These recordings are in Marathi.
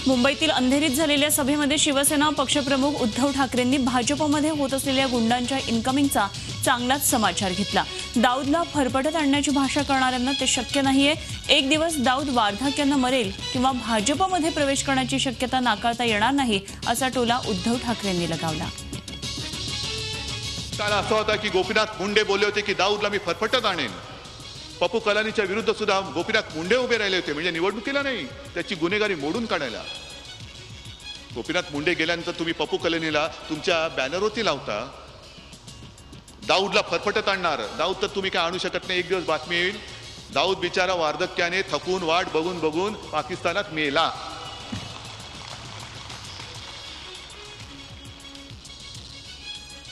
मुंबईतील अंधेरीत झालेल्या सभेमध्ये शिवसेना पक्षप्रमुख उद्धव ठाकरेंनी भाजपमध्ये होत असलेल्या गुंडांच्या इन्कमिंगचा चांगलाच समाचार घेतला। दाऊदला फरफटत आणण्याची भाषा करणाऱ्यांना ते शक्य नाहीये। एक दिवस दाऊद वार्धक्याने मरेल किंवा भाजपमध्ये प्रवेश करण्याची शक्यता नाकारता येणार नाही, असा टोला उद्धव ठाकरेंनी लगावला। त्याला असं होता की गोपीनाथ मुंडे बोलले होते की दाऊदला मी फरफटत आणेन। पप्पू कलानीच्या विरुद्ध सुद्धा गोपीनाथ मुंडे उभे राहिले होते, म्हणजे निवडणुकीला नाही, त्याची गुन्हेगारी मोडून काढायला। गोपीनाथ मुंडे गेल्यानंतर तुम्ही पप्पू कलानीला तुमच्या बॅनरवरती लावता। दाऊदला फरफटत आणणार, दाऊद तर तुम्ही काय आणू शकत नाही। एक दिवस बातमी येईल दाऊद बिचारा वार्धक्याने थकून वाट बघून बघून पाकिस्तानात मेला।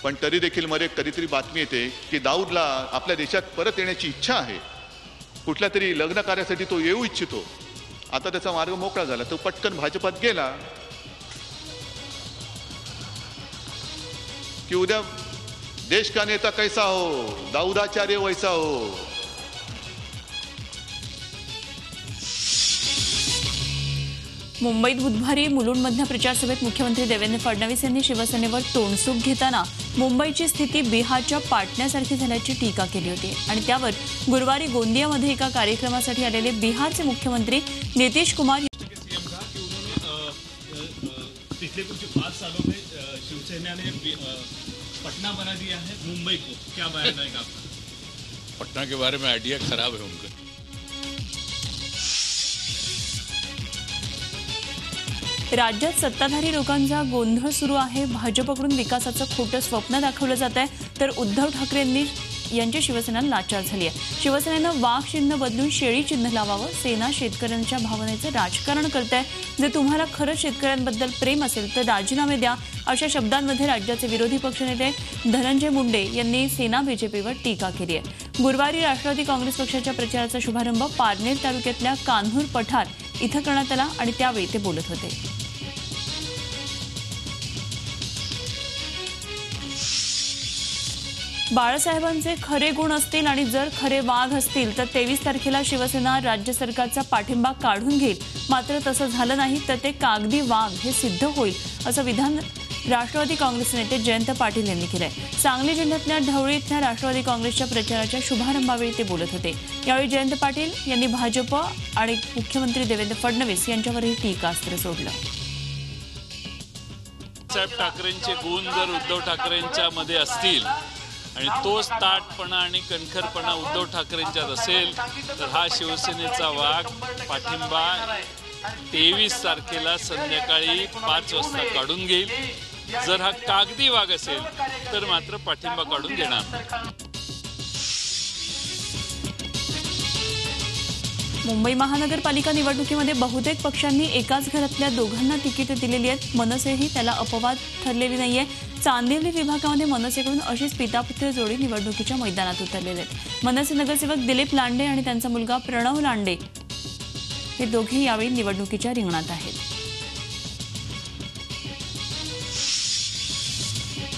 पण तरी देखील मध्ये कधीतरी बातमी येते की दाऊदला आपल्या देशात परत येण्याची इच्छा आहे, कुठल्या तरी लग्न कार्यासाठी तो येऊ इच्छितो। आता त्याचा मार्ग मोकळा झाला, तो पटकन भाजपात गेला कि उद्या देश का नेता कैसा हो, दाऊदाचार्य वैसा हो। मुंबईत बुधवारी मुलुंडमधल्या प्रचार सभेत मुख्यमंत्री देवेंद्र फडणवीस यांनी शिवसेनेवर तोंडसूक घेताना मुंबईची स्थिती बिहारच्या पाटण्यासारखी झाल्याची टीका केली होती आणि त्यावर गुरुवारी गोंदियामध्ये एका कार्यक्रमासाठी आलेले बिहारचे मुख्यमंत्री नितीश कुमार पिछले कुछ 5 सालों में शिवसेना ने पटना बना दिया है मुंबई को, क्या बयान रहेगा आपका? पटना के बारे में आइडिया खराब है उनका। राज्यात सत्ताधारी लोकांचा गोंधळ सुरू आहे। भाजपकडून विकासाचं खोटं स्वप्न दाखवलं जात आहे, तर उद्धव ठाकरेंनी यांची शिवसेना लाचार झाली आहे। शिवसेनेनं वाघ चिन्ह बदलून शेळी चिन्ह लावावं। सेना शेतकऱ्यांच्या भावनेचं राजकारण करते। जर तुम्हाला खरंच शेतकऱ्यांबद्दल प्रेम असेल तर राजीनामे द्या, अशा शब्दांमध्ये राज्याचे विरोधी पक्षनेते धनंजय मुंडे यांनी सेना बीजेपीवर टीका केली आहे। गुरुवारी राष्ट्रवादी काँग्रेस पक्षाच्या प्रचाराचा शुभारंभ पारनेर तालुक्यातल्या कान्हूर पठार इथं करण्यात आला आणि त्यावेळी ते बोलत होते। बाळासाहेबांचे खरे गुण असतील आणि जर खरे वाघ असतील तर 23 तारखेला शिवसेना राज्य सरकारचा पाठिंबा काढून घेईल। मात्र तसं झालं नाही तर ते कागदी वाघ हे सिद्ध होईल, असं विधान राष्ट्रवादी काँग्रेस नेते जयंत पाटील यांनी केलंय। सांगली जिल्ह्यातल्या ढवळी इथल्या राष्ट्रवादी काँग्रेसच्या प्रचाराच्या शुभारंभावेळी ते बोलत होते। यावेळी जयंत पाटील यांनी भाजप आणि मुख्यमंत्री देवेंद्र फडणवीस यांच्यावरही टीकास्त्र सोडलं। साहेब ठाकरेंचे गुण जर उद्धव ठाकरेंच्या मध्ये असतील आणि तोच ताटपणा आणि कणखरपणा उद्धव ठाकरेंच्यात असेल तर हा शिवसेनेचा वाघ पाठिंबा 23 तारखेला संध्याकाळी 5 वाजता काढून घेईल। जर हा कागदी वाघ असेल तर मात्र पाठिंबा काढून घेणार नाही। मुंबई महानगरपालिका निवडणुकीमध्ये बहुतेक पक्षांनी एकाच घरातल्या दोघांना तिकीट दिलेली आहेत। मनसेही त्याला अपवाद ठरलेली नाहीये। चांदिवली विभागामध्ये मनसेकडून अशीच पितापुत्र जोडी निवडणुकीच्या मैदानात उतरलेले आहेत। मनसे नगरसेवक दिलीप लांडे आणि त्यांचा मुलगा प्रणव लांडे हे दोघे यावेळी निवडणुकीच्या रिंगणात आहेत।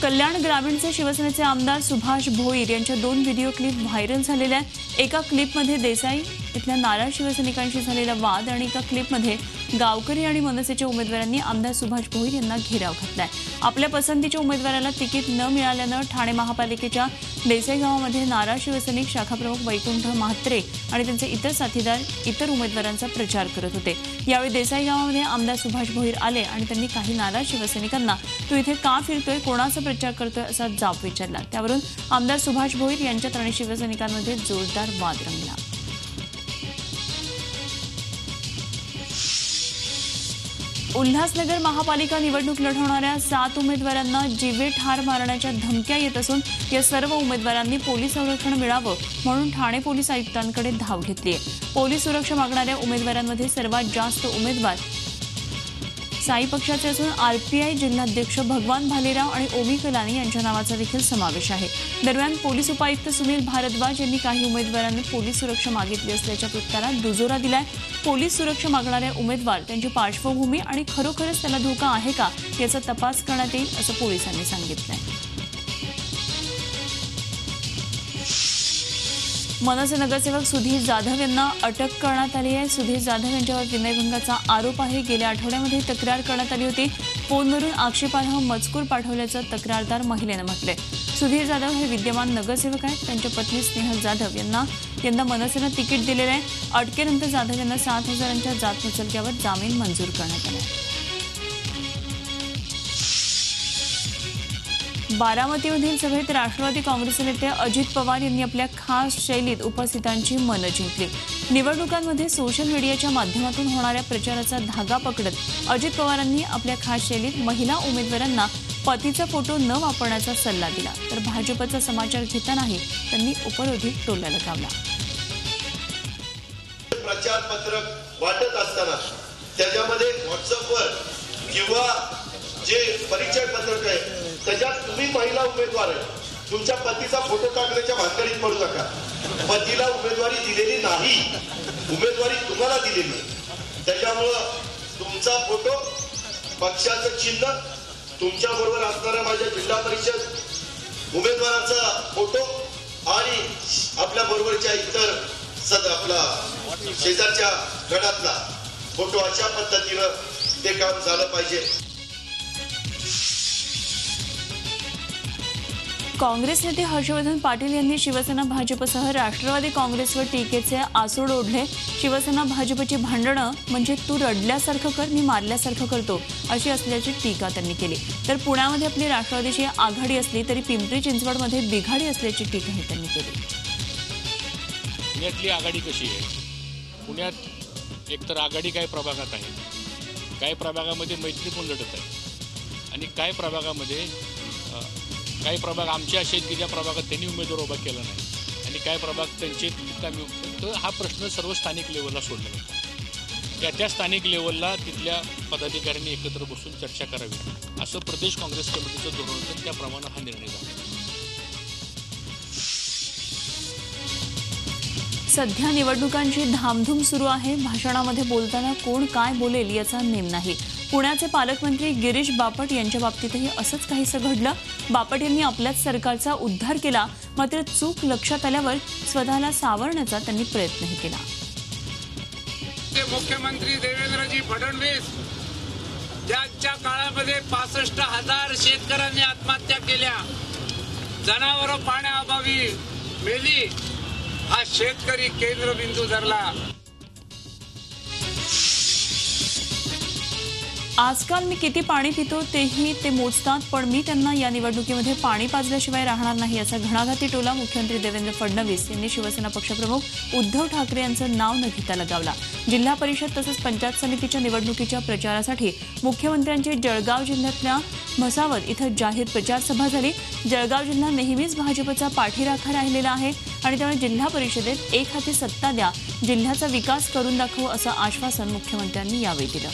कल्याण ग्रामीणचे शिवसेनेचे आमदार सुभाष भोईर यांच्या 2 व्हिडिओ क्लिप व्हायरल झालेल्या आहेत। एका क्लिपमध्ये देसाई इथल्या नाराज शिवसैनिकांशी झालेला वाद आणि एका क्लिपमध्ये गावकरी आणि मनसेच्या उमेदवारांनी आमदार सुभाष भोईर यांना घेराव घातलाय। आपल्या पसंतीच्या उमेदवाराला तिकीट न मिळाल्यानं ठाणे महापालिकेच्या देसाई गावामध्ये नाराज शिवसैनिक शाखाप्रमुख वैकुंठ म्हात्रे आणि त्यांचे इतर साथीदार इतर उमेदवारांचा प्रचार करत होते। यावेळी देसाई गावामध्ये आमदार सुभाष भोईर आले आणि त्यांनी काही नाराज शिवसैनिकांना तू इथे का फिरतोय, कोणाचा प्रचार करतोय असा जाब विचारला। त्यावरून आमदार सुभाष भोईर यांच्यात आणि शिवसैनिकांमध्ये जोरदार वाद रंगला। उल्हासनगर महापालिका निवडणूक लढवणाऱ्या 7 उमेदवारांना जीवे ठार मारण्याच्या धमक्या येत असून या सर्व उमेदवारांनी पोलीस संरक्षण मिळावं म्हणून ठाणे पोलीस आयुक्तांकडे धाव घेतली आहे। पोलीस सुरक्षा मागणाऱ्या उमेदवारांमध्ये सर्वात जास्त उमेदवार साई पक्षाचे असून आरपीआय जिल्हाध्यक्ष भगवान भालेराव आणि ओमी कलानी यांच्या नावाचा देखील समावेश आहे। दरम्यान पोलीस उपायुक्त सुनील भारद्वाज यांनी काही उमेदवारांनी पोलीस सुरक्षा मागितली असल्याच्या वृत्ताला दुजोरा दिलाय। पोलीस सुरक्षा मागणाऱ्या उमेदवार, त्यांची पार्श्वभूमी आणि खरोखरच त्याला धोका आहे का याचा तपास करण्यात येईल असं पोलिसांनी सांगितलंय। मनसे नगरसेवक सुधीर जाधव यांना अटक करण्यात आली आहे. सुधीर जाधव यांच्यावर विनयभंगाचा आरोप आहे. गेल्या आठवड्यामध्ये तक्रार करण्यात आली होती. फोनवरून आक्षेपार्ह मजकूर पाठवल्याचं तक्रारदार महिलेनं म्हटलंय. सुधीर जाधव हे विद्यमान नगरसेवक आहेत. त्यांच्या पत्नी स्नेहल जाधव यांना यंदा मनसेनं तिकीट दिलेलं आहे. अटकेनंतर जाधव यांना 7,000च्या जात मुचलक्यावर जामीन मंजूर करण्यात आला आहे. बारामतीमधील सभेत राष्ट्रवादी काँग्रेसचे नेते अजित पवार यांनी आपल्या खास शैलीत उपस्थितांची मनं जिंकली. निवडणुकांमध्ये सोशल मीडियाच्या माध्यमातून होणाऱ्या प्रचाराचा धागा पकडत अजित पवारांनी आपल्या खास शैलीत महिला उमेदवारांना पतीचा फोटो न वापरण्याचा सल्ला दिला. तर भाजपचा समाचार घेतानाही त्यांनी उपरोधिक टोला लगावला. प्रचार पत्रक वाटत असताना त्याच्यामध्ये व्हॉट्सअपवर किंवा जे परिचय पत्रक आहे त्याच्यात तुम्ही महिला उमेदवार आहे, तुमच्या पतीचा फोटो टाकण्याच्या भानगडीत पडू नका. पतीला उमेदवारी दिलेली नाही, उमेदवारी तुम्हाला दिलेली. त्याच्यामुळं तुमचा फोटो, पक्षाचं चिन्ह, तुमच्या बरोबर असणाऱ्या माझ्या जिल्हा परिषद उमेदवाराचा फोटो आणि आपल्या बरोबरच्या इतर आपला शेजारच्या गटातला फोटो, अशा पद्धतीनं ते काम झालं पाहिजे. काँग्रेस नेते हर्षवर्धन पाटील यांनी शिवसेना भाजपसह राष्ट्रवादी काँग्रेसवर टीकेचे आसूड ओढले. शिवसेना भाजपची भांडणं म्हणजे तू रडल्यासारखं कर, मी मारल्यासारखं करतो अशी असल्याची टीका त्यांनी केली. तर पुण्यामध्ये आपली राष्ट्रवादीची आघाडी असली तरी पिंपरी चिंचवडमध्ये बिघाडी असल्याची टीकाही त्यांनी केली. पुण्यातली आघाडी कशी आहे? पुण्यात एकतर आघाडी काय प्रभागात आहे, काही प्रभागामध्ये मैत्रीपूर्ण लढत आहे आणि काही प्रभाग आमचे असे आहेत की ज्या प्रभागात त्यांनी उमेदवार उभा केला नाही आणि काही प्रभाग त्यांचे कमी. तर हा प्रश्न सर्व स्थानिक लेवलला सोडला जातो. त्या स्थानिक लेवलला तिथल्या पदाधिकाऱ्यांनी एकत्र बसून चर्चा करावी असं प्रदेश काँग्रेस कमिटीचं धोरण होतं. त्याप्रमाणे हा निर्णय झाला. सध्या निवडणुकांची धामधूम सुरू आहे. भाषणामध्ये बोलताना कोण काय बोलेल याचा नेम नाही. पुण्याचे पालकमंत्री गिरीश बापट यांच्या बाबतीतही असंच काहीसं घडलं. बापट यांनी आपल्याच सरकारचा उद्धार केला, मात्र चूक लक्षात आल्यावर स्वतःला सावरण्याचा त्यांनी प्रयत्नही केला. मुख्यमंत्री देवेंद्रजी फडणवीस ज्यांच्या काळामध्ये 65,000 शेतकऱ्यांनी आत्महत्या केल्या, जनावरं पाण्याअभावी मेली, हा शेतकरी केंद्रबिंदू धरला. आजकाल मी किती पाणी पितो तेही ते मोजतात, पण मी त्यांना या निवडणुकीमध्ये पाणी पाजल्याशिवाय राहणार नाही असा घणाघाती टोला मुख्यमंत्री देवेंद्र फडणवीस यांनी शिवसेना पक्षप्रमुख उद्धव ठाकरे यांचं नाव न घेता लगावला. जिल्हा परिषद तसंच पंचायत समितीच्या निवडणुकीच्या प्रचारासाठी मुख्यमंत्र्यांची जळगाव जिल्ह्यातल्या म्हसावद इथं जाहीर प्रचार सभा झाली. जळगाव जिल्हा नेहमीच भाजपचा पाठीराखा राहिलेला आहे आणि त्यामुळे जिल्हा परिषदेत एक हाती सत्ता द्या, जिल्ह्याचा विकास करून दाखवू असं आश्वासन मुख्यमंत्र्यांनी यावेळी दिलं.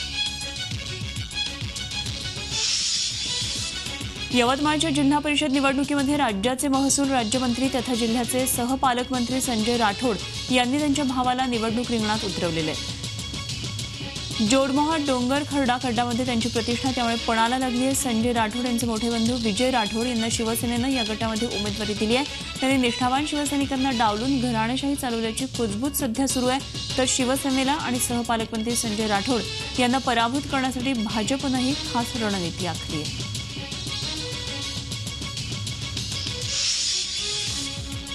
यवतमाळच्या जिल्हा परिषद निवडणुकीमध्ये राज्याचे महसूल राज्यमंत्री तथा जिल्ह्याचे सहपालकमंत्री संजय राठोड यांनी त्यांच्या भावाला निवडणूक रिंगणात उतरवलेले. जोडमोहा डोंगर खर्डा खड्डामध्ये त्यांची प्रतिष्ठा त्यामुळे पणाला लागली आहे. संजय राठोड यांचे मोठे बंधू विजय राठोड यांना शिवसेनेनं या गटामध्ये उमेदवारी दिली आहे. त्यांनी निष्ठावान शिवसैनिकांना डावलून घराणेशाही चालवल्याची कुजबूज सध्या सुरू आहे. तर शिवसेनेला आणि सहपालकमंत्री संजय राठोड यांना पराभूत करण्यासाठी भाजपनंही खास रणनीती आखली आहे.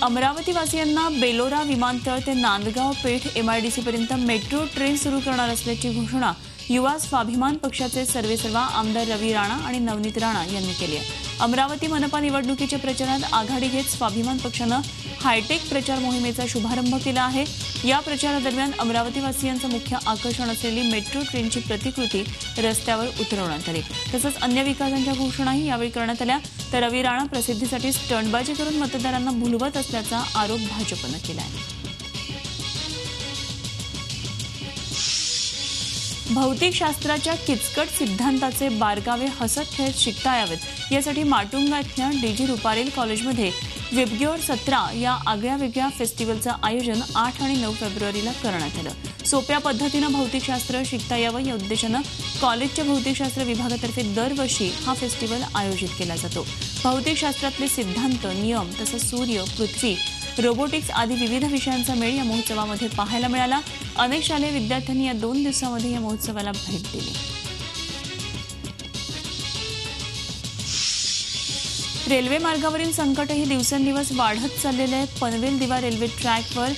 अमरावतीवासियांना बेलोरा विमानतळ ते नांदगाव पेठ MIDC पर्यंत मेट्रो ट्रेन सुरू करणार असल्याची घोषणा युवा स्वाभिमान पक्षाचे सर्वेसर्वा आमदार रवी राणा आणि नवनीत राणा यांनी केली आहे. अमरावती मनपा निवडणुकीच्या प्रचारात आघाडी घेत स्वाभिमान पक्षानं हायटेक प्रचार मोहिमेचा शुभारंभ केला आहे. या प्रचारादरम्यान अमरावतीवासियांचं मुख्य आकर्षण असलेली मेट्रो ट्रेनची प्रतिकृती रस्त्यावर उतरवण्यात आली. तसंच अन्य विकासांच्या घोषणाही यावेळी करण्यात आल्या. तर रवी राणा प्रसिद्धीसाठी स्टंटबाजी करून मतदारांना भुलवत असल्याचा आरोप भाजपनं केला आहे. भौतिकशास्त्राच्या किचकट सिद्धांताचे बारकावे हसत खेळत शिकता यावेत यासाठी माटुंगा इथल्या DG रुपारेल कॉलेजमध्ये विबग्योर 17 या आगळ्या-वेगळ्या फेस्टिवलचं आयोजन 8 आणि 9 फेब्रुवारीला करण्यात आलं. सोप्या पद्धतीनं भौतिकशास्त्र शिकता यावं या उद्देशानं कॉलेजच्या भौतिकशास्त्र विभागातर्फे दरवर्षी हा फेस्टिवल आयोजित केला जातो. भौतिकशास्त्रातले सिद्धांत, नियम तसंच सूर्य, पृथ्वी रोबोटिक्स आदी विविध विषयांचा मेळ या महोत्सवामध्ये पाहायला मिळाला. अनेक शालेय विद्यार्थ्यांनी या 2 दिवसांमध्ये या महोत्सवाला भेट दिली. रेल्वे मार्गावरील संकटही दिवसेंदिवस वाढत चाललेले आहे. पनवेल दिवा रेल्वे ट्रॅकवर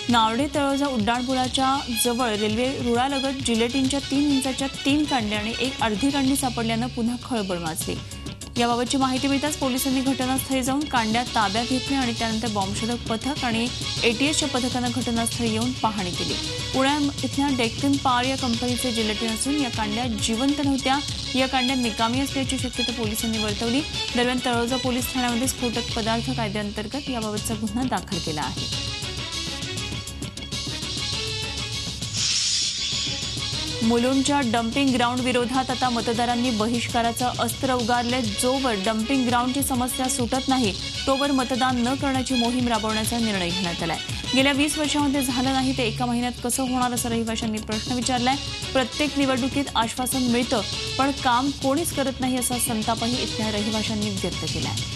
नावडे तळोजा उड्डाणपुलाच्या जवळ रेल्वे रुळालगत जिलेटिनच्या 3 इंचाच्या 3 कांड्या आणि एक अर्धी कांडी सापडल्यानं पुन्हा खळबळ माजली. याबाबतची माहिती मिळताच पोलिसांनी घटनास्थळी जाऊन कांड्या ताब्यात घेतल्या आणि त्यानंतर बॉम्बशोधक पथक आणि एटीएसच्या पथकानं घटनास्थळी येऊन पाहणी केली. पुण्यात इथल्या डेक्कन पॉवर या कंपनीचे जिलेटिन असून या कांड्या जिवंत नव्हत्या. या कांड्या निकामी असल्याची शक्यता पोलिसांनी वर्तवली. दरम्यान तळोजा पोलीस ठाण्यामध्ये स्फोटक पदार्थ कायद्याअंतर्गत याबाबतचा गुन्हा दाखल केला आहे. मुलुंडच्या डम्पिंग ग्राउंड विरोधात आता मतदारांनी बहिष्काराचं अस्त्र उगारले. जोवर डम्पिंग ग्राउंडची समस्या सुटत नाही तोवर मतदान न करण्याची मोहीम राबवण्याचा निर्णय घेण्यात आलाय. गेल्या 20 वर्षांमध्ये झालं नाही ते एका महिन्यात कसं होणार असं रहिवाशांनी प्रश्न विचारलाय. प्रत्येक निवडणुकीत आश्वासन मिळतं पण काम कोणीच करत नाही असा संतापही इथल्या रहिवाशांनी व्यक्त केलाय.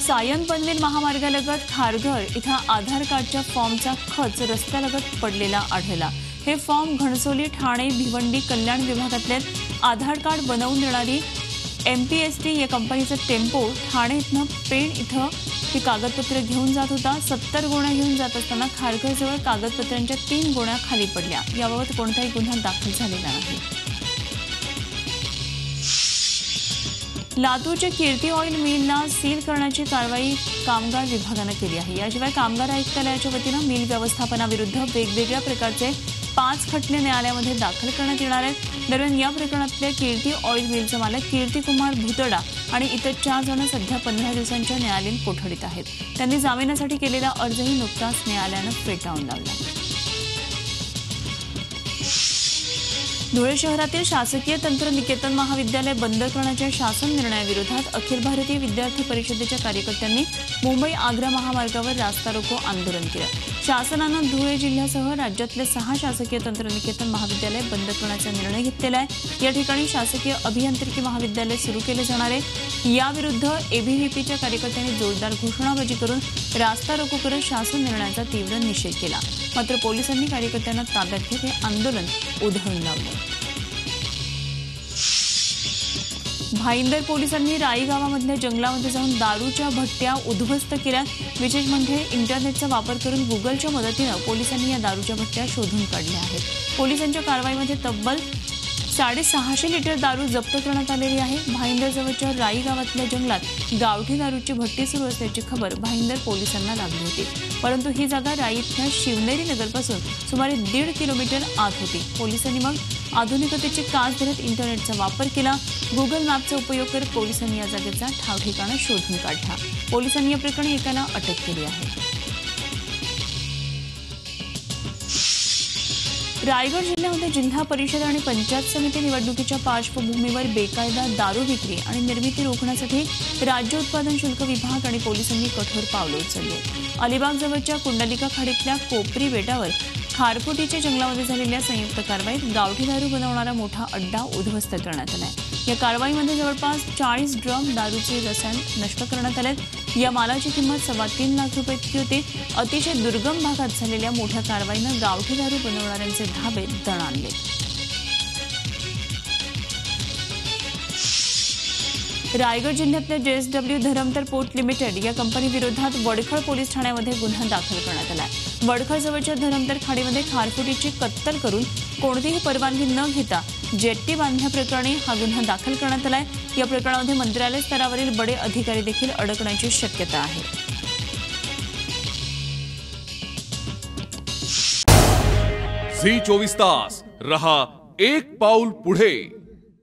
सायन पनवेल महामार्गालगत खारघर इथं आधार कार्डच्या फॉर्मचा खच रस्त्यालगत पडलेला आढळला. हे फॉर्म घणसोली, ठाणे, भिवंडी, कल्याण विभागातले आधार कार्ड बनवून देणारी MPST या कंपनीचा टेम्पो ठाणे इथनं पेण इथं ही कागदपत्र घेऊन जात होता. 70 गोण्या घेऊन जात असताना खारघरजवळ कागदपत्रांच्या 3 गोण्या खाली पडल्या. याबाबत कोणताही गुन्हा दाखल झालेला नाही. लातूरच्या कीर्ती ऑइल मिलला सील करण्याची कारवाई कामगार विभागानं केली आहे. याशिवाय कामगार आयुक्तालयाच्या वतीनं मिल व्यवस्थापनाविरुद्ध वेगवेगळ्या प्रकारचे 5 खटले न्यायालयामध्ये दाखल करण्यात येणार आहेत. दरम्यान या प्रकरणातल्या कीर्ती ऑइल मिलचा मालक कीर्तिकुमार भुतडा आणि इतर 4 जण सध्या 15 दिवसांच्या न्यायालयीन कोठडीत आहेत. त्यांनी जामिनासाठी केलेला अर्जही नुकताच न्यायालयानं फेटाळून लावला. धुळे शहरातील शासकीय तंत्रनिकेतन महाविद्यालय बंद करण्याच्या शासन निर्णयाविरोधात अखिल भारतीय विद्यार्थी परिषदेच्या कार्यकर्त्यांनी मुंबई आग्रा महामार्गावर रास्ता रोको आंदोलन केलं. शासनानं धुळे जिल्ह्यासह राज्यातले 6 शासकीय तंत्रनिकेतन महाविद्यालय बंद करण्याचा निर्णय घेतलेला आहे. या ठिकाणी शासकीय अभियांत्रिकी महाविद्यालय सुरू केले जाणार आहे. याविरुद्ध ABVPच्या कार्यकर्त्यांनी जोरदार घोषणाबाजी करून रास्ता रोको करत शासन निर्णयाचा तीव्र निषेध केला. मात्र पोलिसांनी कार्यकर्त्यांना ताब्यात घेत हे आंदोलन उधळून लावलं. भाईंदर पोलिसांनी राई गावामधल्या जंगलामध्ये जाऊन दारूच्या भट्ट्या उद्ध्वस्त केल्या. विशेष म्हणजे इंटरनेटचा वापर करून गुगलच्या मदतीनं पोलिसांनी या दारूच्या भट्ट्या शोधून काढल्या आहेत. पोलिसांच्या कारवाईमध्ये तब्बल 650 लिटर दारू जप्त करण्यात आलेली आहे. भाईंदरजवळच्या राई गावातल्या जंगलात गावठी दारूची भट्टी सुरू असल्याची खबर भाईंदर पोलिसांना लागली होती. परंतु ही जागा राईतल्या शिवनेरी नगरपासून सुमारे 1.5 किलोमीटर आत होती. पोलिसांनी मग आधुनिकतेची कास धरत इंटरनेटचा वापर केला. गुगल मॅपचा उपयोग करत पोलिसांनी या जागेचा ठावठिकाणा शोधून काढला. पोलिसांनी या प्रकरणी एकाला अटक केली आहे. रायगड जिल्ह्यामध्ये जिल्हा परिषद आणि पंचायत समिती निवडणुकीच्या पार्श्वभूमीवर बेकायदा दारू विक्री आणि निर्मिती रोखण्यासाठी राज्य उत्पादन शुल्क विभाग आणि पोलिसांनी कठोर पावलं उचलली. अलिबागजवळच्या कुंडलिका खाडीतल्या कोपरी बेटावर खारफुटीच्या जंगलामध्ये झालेल्या संयुक्त कारवाईत गावठी दारू बनवणारा मोठा अड्डा उद्ध्वस्त करण्यात आलाय. या कारवाईमध्ये जवळपास 40 ड्रम दारूचे रसायन नष्ट करण्यात आले. या मालाची किंमत 3.25 लाख रुपये इतकी होती. अतिशय दुर्गम भागात झालेल्या मोठ्या कारवाईनं गावठी दारू बनवणाऱ्यांचे धाबे दणाणले. रायगड जिल्ह्यातल्या JSW धरमतर पोर्ट लिमिटेड या कंपनी विरोधात वडखळ पोलीस ठाण्यामध्ये गुन्हा दाखल करण्यात आला. वडखळजवळच्या धरमतर खाडीमध्ये खारफुटीची कत्तल करून कोणतीही परवानगी न घेता जेट्टी बांधल्याप्रकरणी हा गुन्हा दाखल करण्यात आलाय. या प्रकरणामध्ये मंत्रालय स्तरावरील बडे अधिकारी देखील अडकण्याची शक्यता आहे. झी 24 तास रहा एक पाऊल पुढे.